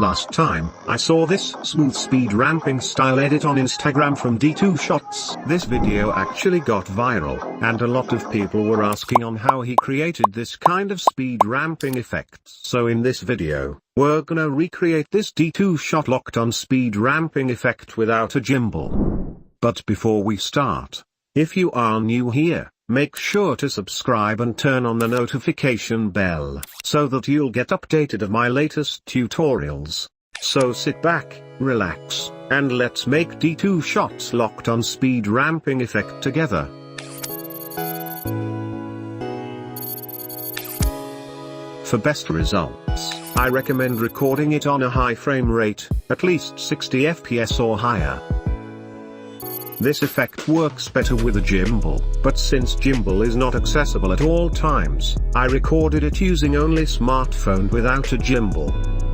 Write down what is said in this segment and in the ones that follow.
Last time, I saw this smooth speed ramping style edit on Instagram from D2 Shots. This video actually got viral, and a lot of people were asking on how he created this kind of speed ramping effect. So in this video, we're gonna recreate this D2 shot locked on speed ramping effect without a gimbal. But before we start, if you are new here, make sure to subscribe and turn on the notification bell, so that you'll get updated of my latest tutorials. So sit back, relax, and let's make D2 shots locked on speed ramping effect together. For best results, I recommend recording it on a high frame rate, at least 60 FPS or higher. This effect works better with a gimbal, but since gimbal is not accessible at all times, I recorded it using only smartphone without a gimbal.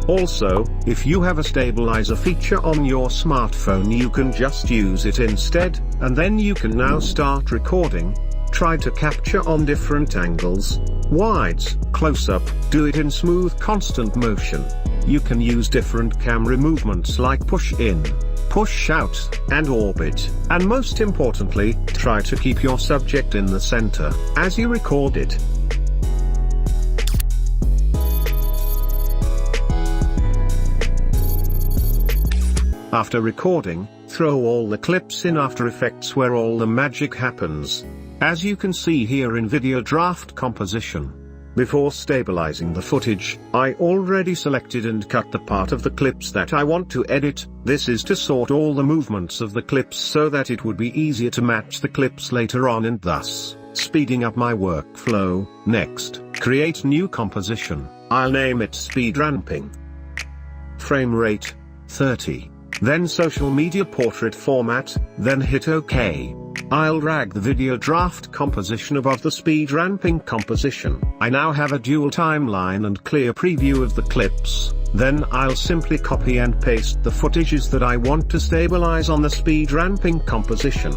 Also, if you have a stabilizer feature on your smartphone, you can just use it instead, and then you can now start recording. Try to capture on different angles, wides, close-up, do it in smooth constant motion. You can use different camera movements like push in, push out, and orbit, and most importantly, try to keep your subject in the center as you record it. After recording, throw all the clips in After Effects where all the magic happens, as you can see here in Video Draft Composition. Before stabilizing the footage, I already selected and cut the part of the clips that I want to edit. This is to sort all the movements of the clips so that it would be easier to match the clips later on and thus, speeding up my workflow. Next, create new composition. I'll name it Speed Ramping. Frame rate, 30. Then social media portrait format, then hit OK. I'll drag the video draft composition above the speed ramping composition. I now have a dual timeline and clear preview of the clips. Then I'll simply copy and paste the footages that I want to stabilize on the speed ramping composition.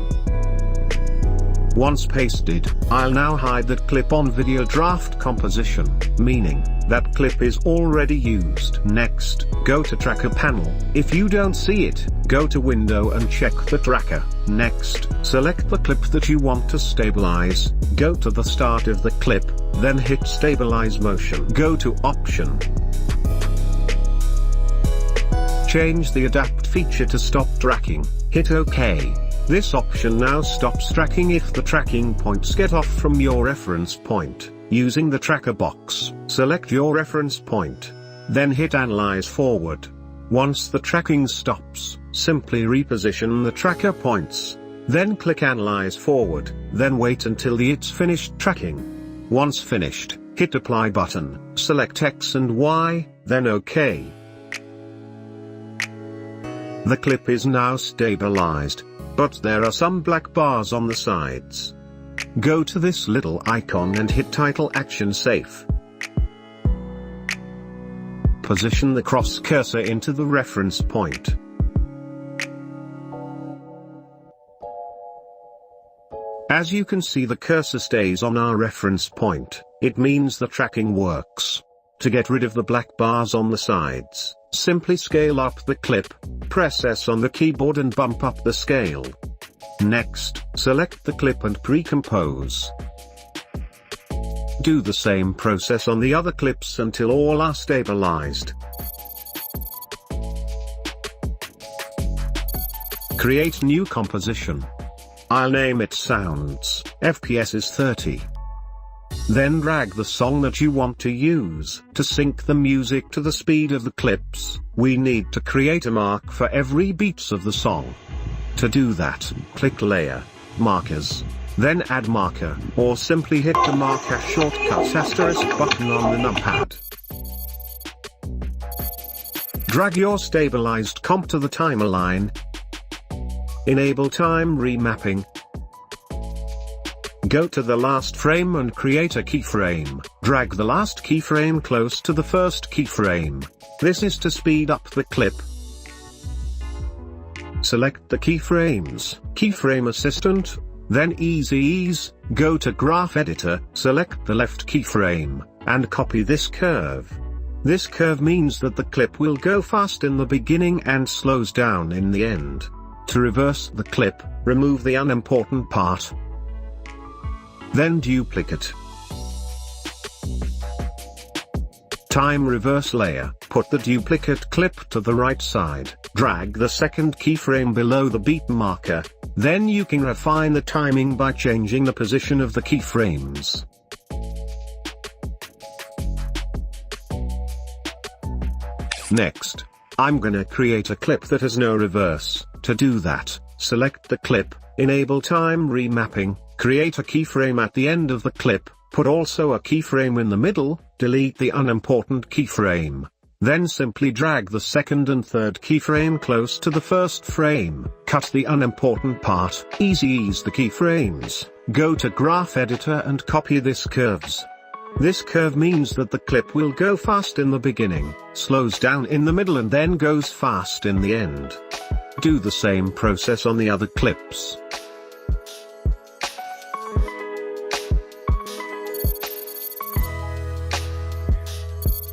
Once pasted, I'll now hide that clip on video draft composition, meaning that clip is already used. Next, go to tracker panel. If you don't see it, go to window and check the tracker. Next, select the clip that you want to stabilize, go to the start of the clip, then hit stabilize motion. Go to option. Change the adapt feature to stop tracking, hit OK. This option now stops tracking if the tracking points get off from your reference point. Using the tracker box, select your reference point. Then hit Analyze Forward. Once the tracking stops, simply reposition the tracker points. Then click Analyze Forward, then wait until it's finished tracking. Once finished, hit Apply button, select X and Y, then OK. The clip is now stabilized, but there are some black bars on the sides. Go to this little icon and hit Title Action Safe. Position the cross cursor into the reference point. As you can see, the cursor stays on our reference point. It means the tracking works. To get rid of the black bars on the sides, simply scale up the clip, press S on the keyboard and bump up the scale. Next, select the clip and pre-compose. Do the same process on the other clips until all are stabilized. Create new composition. I'll name it Sounds, FPS is 30. Then drag the song that you want to use. To sync the music to the speed of the clips, we need to create a mark for every beats of the song. To do that, click Layer, Markers, then Add Marker, or simply hit the marker shortcut asterisk button on the numpad. Drag your stabilized comp to the timeline. Enable time remapping. Go to the last frame and create a keyframe. Drag the last keyframe close to the first keyframe. This is to speed up the clip. Select the keyframes, Keyframe Assistant, then Easy Ease, go to Graph Editor, select the left keyframe, and copy this curve. This curve means that the clip will go fast in the beginning and slows down in the end. To reverse the clip, remove the unimportant part. Then duplicate. Time reverse layer, put the duplicate clip to the right side, drag the second keyframe below the beat marker, then you can refine the timing by changing the position of the keyframes. Next, I'm gonna create a clip that has no reverse. To do that, select the clip, enable time remapping, create a keyframe at the end of the clip, put also a keyframe in the middle, delete the unimportant keyframe. Then simply drag the second and third keyframe close to the first frame, cut the unimportant part, ease the keyframes, go to Graph Editor and copy this curves. This curve means that the clip will go fast in the beginning, slows down in the middle and then goes fast in the end. Do the same process on the other clips.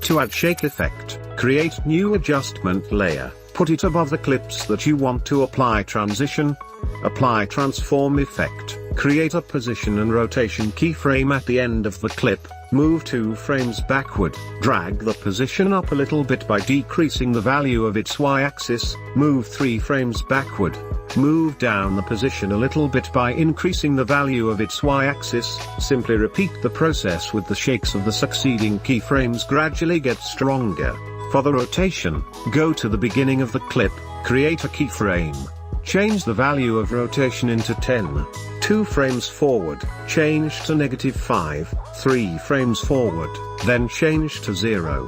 To add shake effect, create new adjustment layer, put it above the clips that you want to apply transition. Apply transform effect, create a position and rotation keyframe at the end of the clip, move 2 frames backward, drag the position up a little bit by decreasing the value of its y-axis, move 3 frames backward, move down the position a little bit by increasing the value of its y-axis, simply repeat the process with the shakes of the succeeding keyframes gradually get stronger. For the rotation, go to the beginning of the clip, create a keyframe. Change the value of rotation into 10, 2 frames forward, change to -5, 3 frames forward, then change to 0.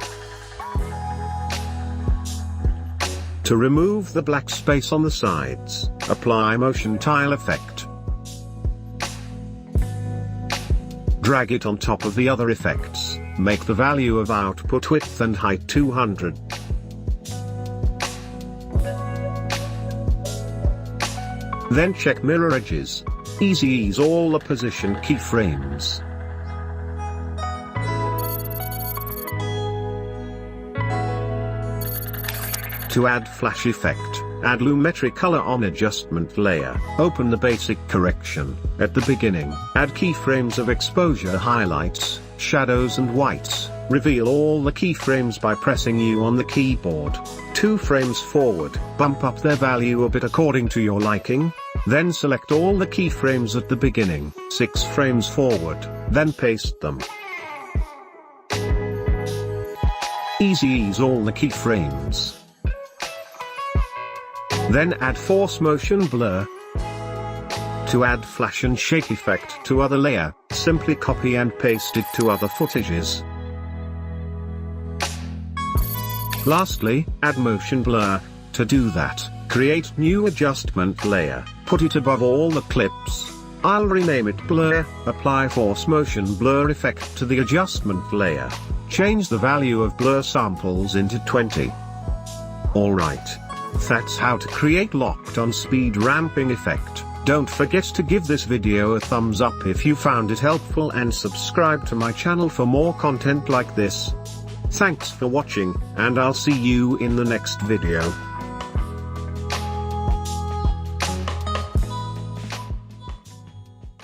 To remove the black space on the sides, apply motion tile effect. Drag it on top of the other effects, make the value of output width and height 200. Then check mirror edges. Ease all the position keyframes. To add flash effect, add lumetri color on adjustment layer. Open the basic correction. At the beginning, add keyframes of exposure highlights, shadows and whites. Reveal all the keyframes by pressing U on the keyboard. 2 frames forward, bump up their value a bit according to your liking. Then select all the keyframes at the beginning, 6 frames forward, then paste them. Ease all the keyframes. Then add force motion blur. To add flash and shake effect to other layer, simply copy and paste it to other footages. Lastly, add motion blur. To do that, create new adjustment layer, put it above all the clips. I'll rename it blur, apply force motion blur effect to the adjustment layer. Change the value of blur samples into 20. Alright. That's how to create locked on speed ramping effect. Don't forget to give this video a thumbs up if you found it helpful and subscribe to my channel for more content like this. Thanks for watching, and I'll see you in the next video.